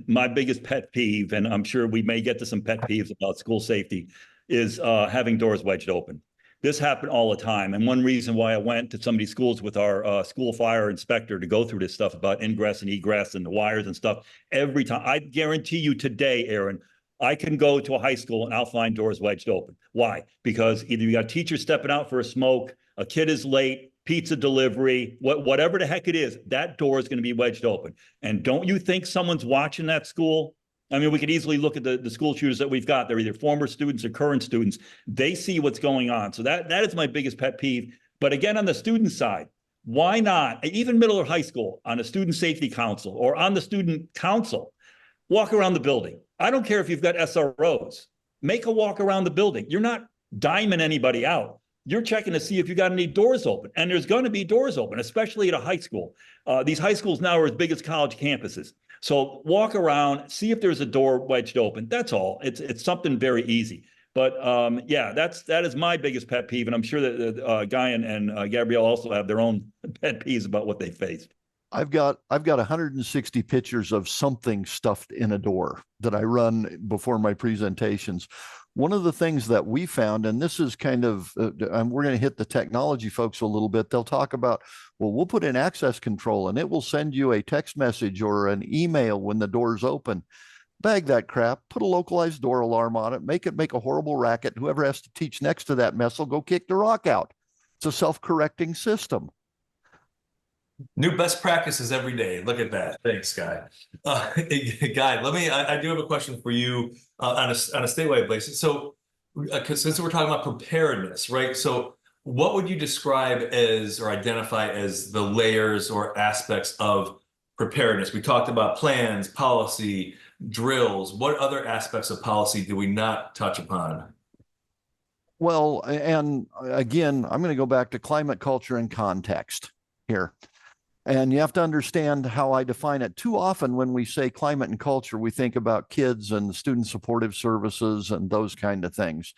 my biggest pet peeve, and I'm sure we may get to some pet peeves about school safety, is having doors wedged open. This happened all the time. And one reason why I went to some of these schools with our school fire inspector to go through this stuff about ingress and egress and the wires and stuff, every time, I guarantee you today, Aaron, I can go to a high school and I'll find doors wedged open. Why? Because either you got teachers stepping out for a smoke, a kid is late, pizza delivery, whatever the heck it is, that door is going to be wedged open. And don't you think someone's watching that school? I mean, we could easily look at the school shooters that we've got. They're either former students or current students. They see what's going on. So that is my biggest pet peeve. But again, on the student side, why not, even middle or high school, on a student safety council or on the student council, walk around the building. I don't care if you've got SROs. Make a walk around the building. You're not diming anybody out. You're checking to see if you got any doors open. And there's going to be doors open, especially at a high school. These high schools now are as big as college campuses. So walk around, see if there's a door wedged open. That's all. It's something very easy. But yeah, that is my biggest pet peeve. And I'm sure that Guy and Gabrielle also have their own pet peeves about what they faced. I've got 160 pictures of something stuffed in a door that I run before my presentations. One of the things that we found, and this is kind of, we're going to hit the technology folks a little bit. They'll talk about, well, we'll put in access control and it will send you a text message or an email when the door's open. Bag that crap, put a localized door alarm on it, make a horrible racket. Whoever has to teach next to that mess will go kick the rock out. It's a self-correcting system. New best practices every day. Look at that. Thanks, Guy. Guy, I do have a question for you on a statewide basis. So since we're talking about preparedness, right? So what would you describe as or identify as the layers or aspects of preparedness? We talked about plans, policy, drills. What other aspects of policy do we not touch upon? Well, and again, I'm going to go back to climate, culture, and context here. And you have to understand how I define it. Too often when we say climate and culture, we think about kids and student supportive services and those kind of things.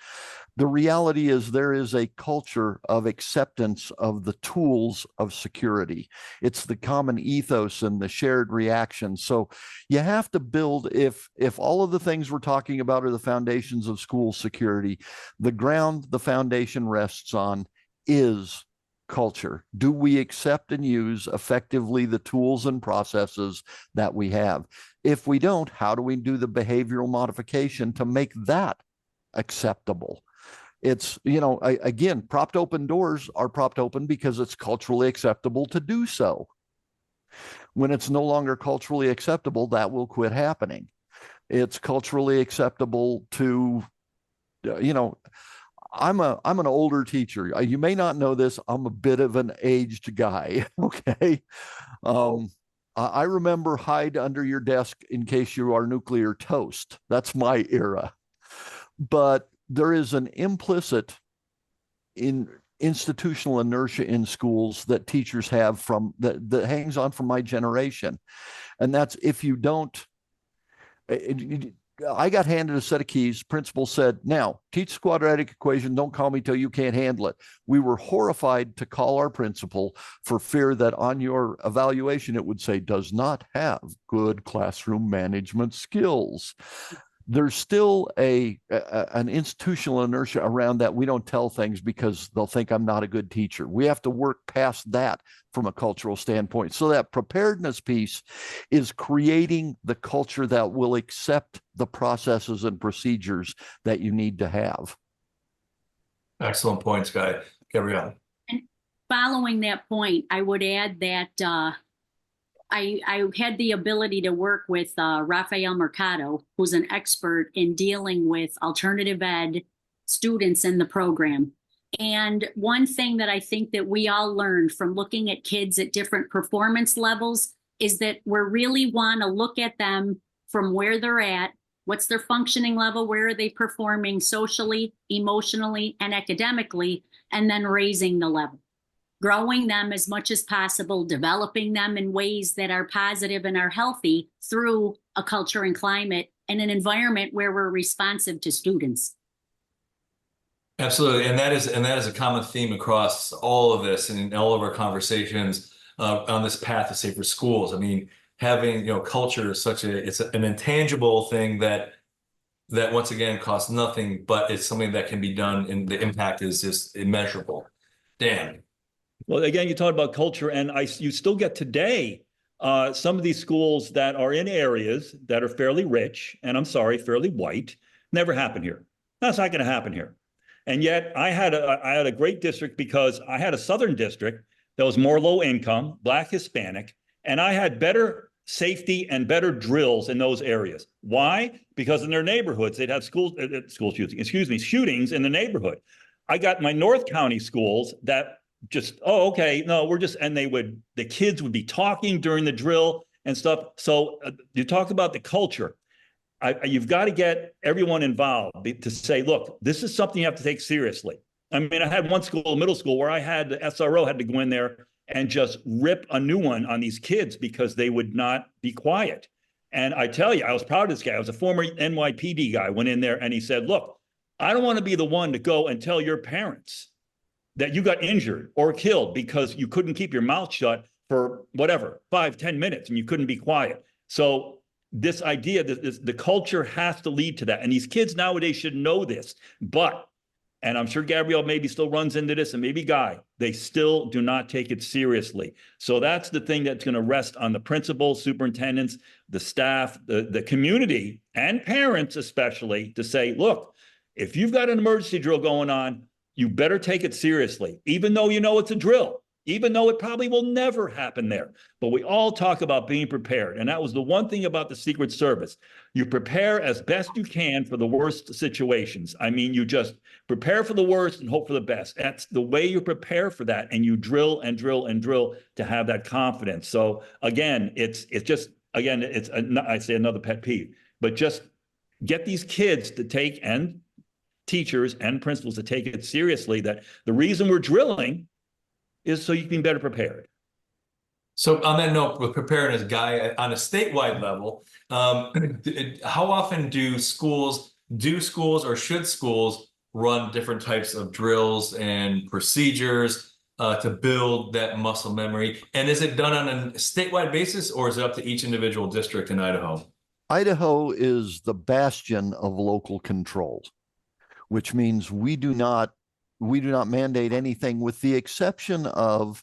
The reality is there is a culture of acceptance of the tools of security. It's the common ethos and the shared reaction. So you have to build, if all of the things we're talking about are the foundations of school security, the ground the foundation rests on is culture. Do we accept and use effectively the tools and processes that we have? If we don't, how do we do the behavioral modification to make that acceptable? It's, again, propped open doors are propped open because it's culturally acceptable to do so. When it's no longer culturally acceptable, that will quit happening. It's culturally acceptable to, I'm an older teacher. You may not know this. I'm a bit of an aged guy. Okay. I remember hide under your desk in case you are nuclear toast. That's my era. But there is an implicit institutional inertia in schools that teachers have that hangs on from my generation. And that's if you don't, I got handed a set of keys. Principal said, now teach the quadratic equation. Don't call me till you can't handle it. We were horrified to call our principal for fear that on your evaluation, it would say does not have good classroom management skills. There's still an institutional inertia around that. We don't tell things because they'll think I'm not a good teacher. We have to work past that from a cultural standpoint. So that preparedness piece is creating the culture that will accept the processes and procedures that you need to have. Excellent points, Guy. Gabrielle. And following that point, I would add that I had the ability to work with Raphael Mercado, who's an expert in dealing with alternative ed students in the program. And one thing that I think that we all learned from looking at kids at different performance levels is that we really want to look at them from where they're at, what's their functioning level, where are they performing socially, emotionally, and academically, and then raising the level. Growing them as much as possible, developing them in ways that are positive and are healthy through a culture and climate and an environment where we're responsive to students. Absolutely, and that is a common theme across all of this and in all of our conversations on this path to safer schools. I mean, having culture is it's an intangible thing that once again costs nothing, but it's something that can be done, and the impact is just immeasurable. Dan. Well, again, you talked about culture, and you still get today some of these schools that are in areas that are fairly rich, and I'm sorry, fairly white. Never happened here. That's not going to happen here. And yet I had a great district because I had a southern district that was more low income, Black, Hispanic, and I had better safety and better drills in those areas. Why? Because in their neighborhoods, they'd have shootings in the neighborhood. I got my North County schools that just, the kids would be talking during the drill and stuff. So you talked about the culture. You've got to get everyone involved to say, look, this is something you have to take seriously. I mean, I had one school, middle school, where I had the SRO had to go in there and just rip a new one on these kids because they would not be quiet. And I tell you, I was proud of this guy. I was a former NYPD guy, went in there and he said, look, I don't want to be the one to go and tell your parents that you got injured or killed because you couldn't keep your mouth shut for whatever, 5-10 minutes and you couldn't be quiet. So this idea that the culture has to lead to that. And these kids nowadays should know this, and I'm sure Gabrielle maybe still runs into this, and maybe Guy, they still do not take it seriously. So that's the thing that's going to rest on the principals, superintendents, the staff, the community, and parents especially, to say, look, if you've got an emergency drill going on, you better take it seriously, even though you know it's a drill, even though it probably will never happen there. But we all talk about being prepared. And that was the one thing about the Secret Service. You prepare as best you can for the worst situations. I mean, you just prepare for the worst and hope for the best. That's the way you prepare for that. And you drill and drill and drill to have that confidence. So again, I say another pet peeve, but just get these kids to teachers and principals to take it seriously, that the reason we're drilling is so you can be better prepared. So on that note, with preparedness, Guy, on a statewide level, how often do schools or should schools run different types of drills and procedures to build that muscle memory? And is it done on a statewide basis, or is it up to each individual district in Idaho? Idaho is the bastion of local control, which means we do not mandate anything with the exception of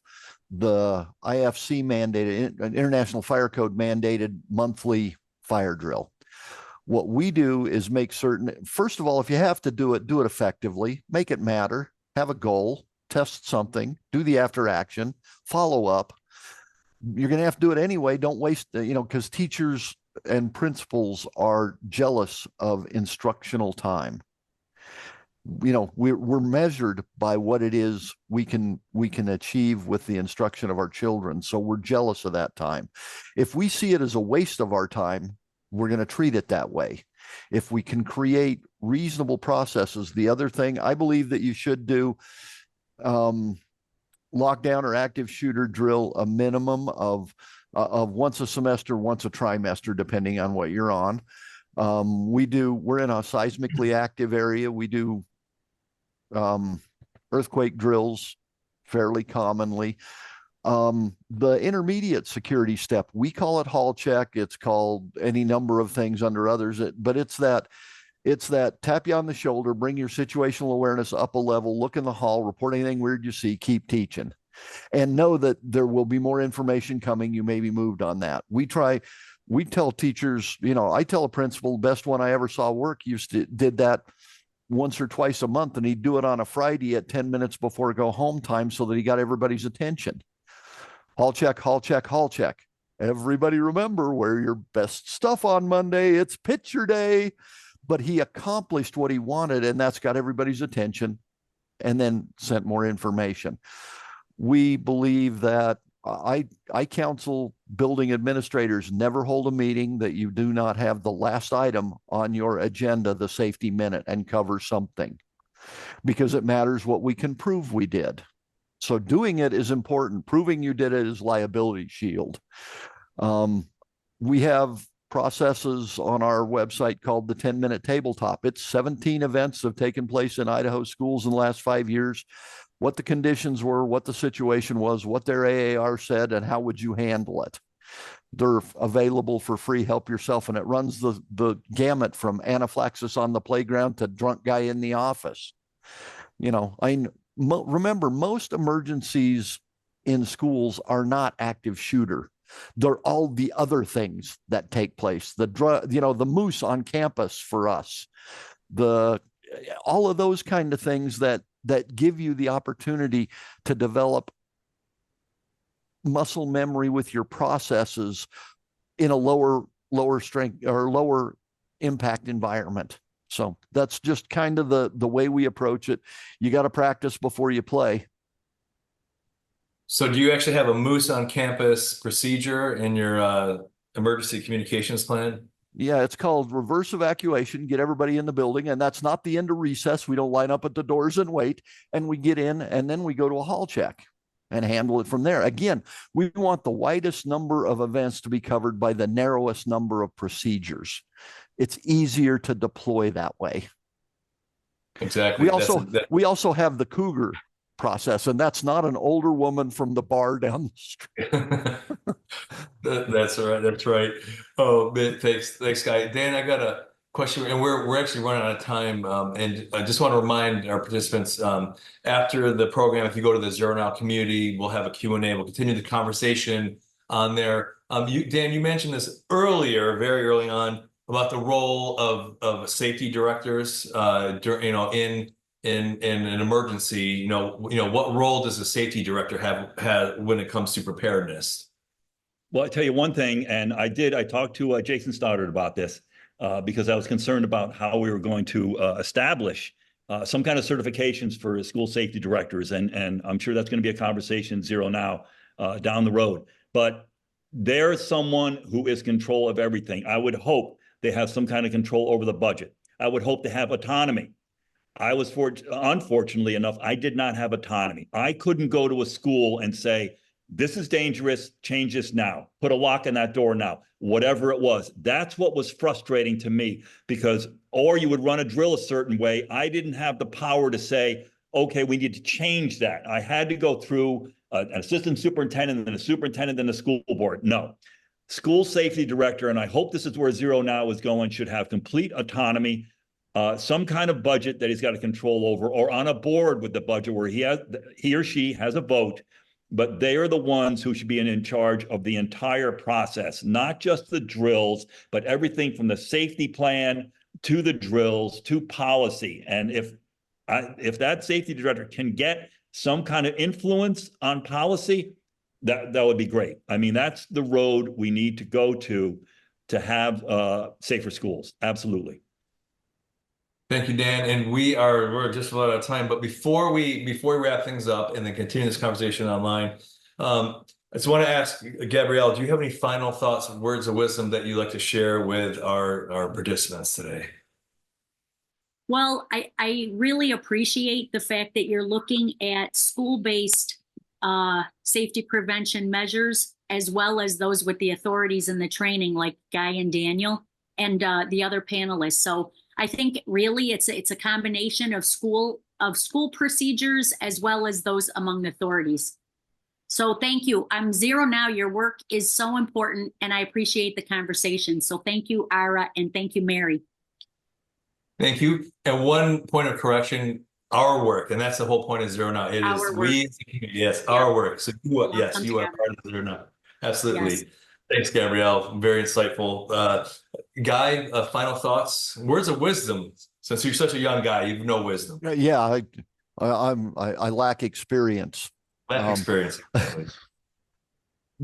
the IFC mandated, International Fire Code mandated monthly fire drill. What we do is make certain, first of all, if you have to do it effectively, make it matter, have a goal, test something, do the after action, follow up. You're going to have to do it anyway. Don't waste, because teachers and principals are jealous of instructional time. We're measured by what it is we can achieve with the instruction of our children. So we're jealous of that time. If we see it as a waste of our time, we're going to treat it that way. If we can create reasonable processes, the other thing I believe that you should do, lockdown or active shooter drill, a minimum of once a semester, once a trimester, depending on what you're on. We're in a seismically active area. We do earthquake drills fairly commonly. The intermediate security step, we call it hall check. It's called any number of things under others, but it's that tap you on the shoulder, bring your situational awareness up a level, look in the hall, report anything weird you see, keep teaching. And know that there will be more information coming. You may be moved on that. We tell teachers, I tell a principal, the best one I ever saw work did that once or twice a month, and he'd do it on a Friday at 10 minutes before go home time so that he got everybody's attention. Hall check, hall check, hall check. Everybody remember, wear your best stuff on Monday. It's picture day. But he accomplished what he wanted, and that's got everybody's attention, and then sent more information. We believe that I counsel building administrators never hold a meeting that you do not have the last item on your agenda, the safety minute, and cover something, because it matters what we can prove we did. So doing it is important. Proving you did it is liability shield. We have processes on our website called the 10-minute tabletop. It's 17 events that have taken place in Idaho schools in the last 5 years. What the conditions were, what the situation was, what their AAR said, and how would you handle it. They're available for free. Help yourself. And it runs the gamut from anaphylaxis on the playground to drunk guy in the office. Remember, most emergencies in schools are not active shooter. They're all the other things that take place. The moose on campus for us, all of those kind of things that give you the opportunity to develop muscle memory with your processes in a lower strength or lower impact environment. So that's just kind of the way we approach it. You got to practice before you play. So do you actually have a moose on campus procedure in your emergency communications plan? Yeah, it's called reverse evacuation. Get everybody in the building, and that's not the end of recess. We don't line up at the doors and wait, and we get in, and then we go to a hall check and handle it from there. Again, we want the widest number of events to be covered by the narrowest number of procedures. It's easier to deploy that way. Exactly. We also have the cougar process, and that's not an older woman from the bar down the street. That's right. That's right. Oh, man, thanks, Guy. Dan, I got a question, and we're actually running out of time. And I just want to remind our participants, after the program, if you go to the Zero Now community, we'll have a Q&A. We'll continue the conversation on there. Dan, you mentioned this earlier, very early on, about the role of safety directors during, in an emergency. What role does a safety director have when it comes to preparedness? Well, I tell you one thing, and I talked to Jason Stoddard about this because I was concerned about how we were going to establish some kind of certifications for school safety directors. And I'm sure that's going to be a conversation Zero Now down the road. But there's someone who is control of everything. I would hope they have some kind of control over the budget. I would hope they have autonomy I was unfortunately enough, I did not have autonomy. I couldn't go to a school and say, this is dangerous, change this now, put a lock on that door now, whatever it was. That's what was frustrating to me, because, or you would run a drill a certain way. I didn't have the power to say, okay, we need to change that. I had to go through an assistant superintendent and a superintendent and the school board. No. School safety director, and I hope this is where Zero Now is going, should have complete autonomy, some kind of budget that he's got to control over, or on a board with the budget where he or she has a vote, but they are the ones who should be in charge of the entire process, not just the drills, but everything from the safety plan to the drills to policy. And if that safety director can get some kind of influence on policy, that would be great. I mean, that's the road we need to go to have safer schools. Absolutely. Thank you, Dan. And we're just about out of time. But before we wrap things up and then continue this conversation online, I just want to ask Gabrielle, do you have any final thoughts and words of wisdom that you'd like to share with our participants today? Well, I really appreciate the fact that you're looking at school-based safety prevention measures, as well as those with the authorities and the training, like Guy and Daniel and the other panelists. So I think really it's a combination of school procedures as well as those among the authorities. So thank you. I'm Zero Now. Your work is so important, and I appreciate the conversation. So thank you, Ara, and thank you, Mary. Thank you. And one point of correction, our work, and that's the whole point of Zero Now. It Our is work. Yes, our work. So you are, yes, you are together. part of Zero Now. Absolutely. Yes. Thanks, Gabrielle. Very insightful. Guy, final thoughts, words of wisdom. Since you're such a young guy, you have no wisdom. Yeah, I lack experience. Lack experience.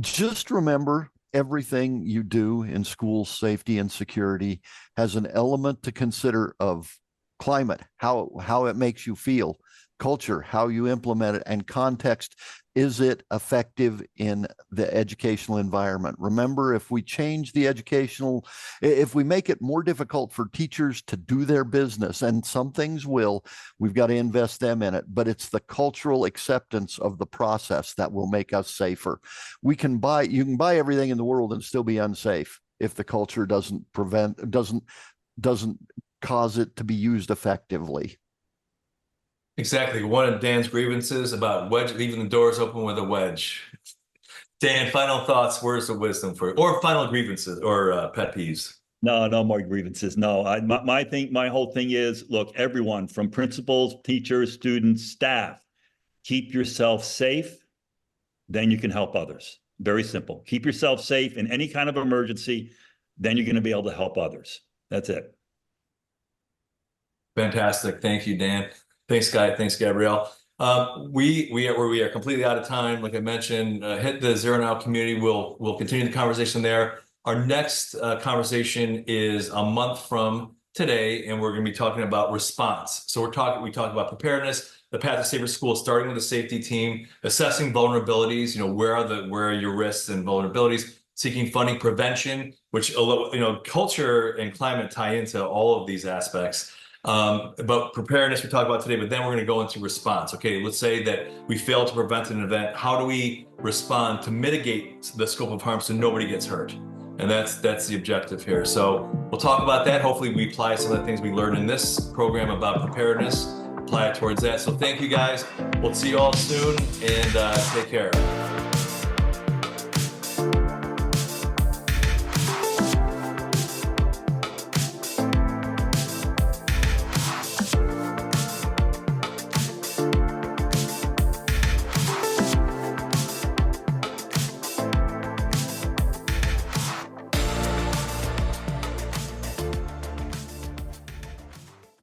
Just remember, everything you do in school safety and security has an element to consider of climate, how it makes you feel, culture, how you implement it, and context. Is it effective in the educational environment? Remember, if we change the if we make it more difficult for teachers to do their business, and some things will, we've got to invest them in it, but it's the cultural acceptance of the process that will make us safer. You can buy everything in the world and still be unsafe if the culture doesn't cause it to be used effectively. Exactly. One of Dan's grievances about leaving the doors open with a wedge. Dan, final thoughts, words of wisdom or final grievances or pet peeves. No more grievances. No, my whole thing is, look, everyone from principals, teachers, students, staff, keep yourself safe, then you can help others. Very simple. Keep yourself safe in any kind of emergency, then you're going to be able to help others. That's it. Fantastic. Thank you, Dan. Thanks, Guy. Thanks, Gabrielle. We are completely out of time. Like I mentioned, hit the Zero Now community. We'll continue the conversation there. Our next conversation is a month from today, and we're going to be talking about response. So we talk about preparedness, the path to safer schools, starting with the safety team, assessing vulnerabilities. Where are your risks and vulnerabilities? Seeking funding, prevention, which culture and climate tie into all of these aspects. But preparedness we talked about today, but then we're going to go into response. Okay, let's say that we fail to prevent an event. How do we respond to mitigate the scope of harm so nobody gets hurt? And that's the objective here. So we'll talk about that. Hopefully we apply some of the things we learned in this program about preparedness, apply it towards that. So thank you guys. We'll see you all soon, and take care.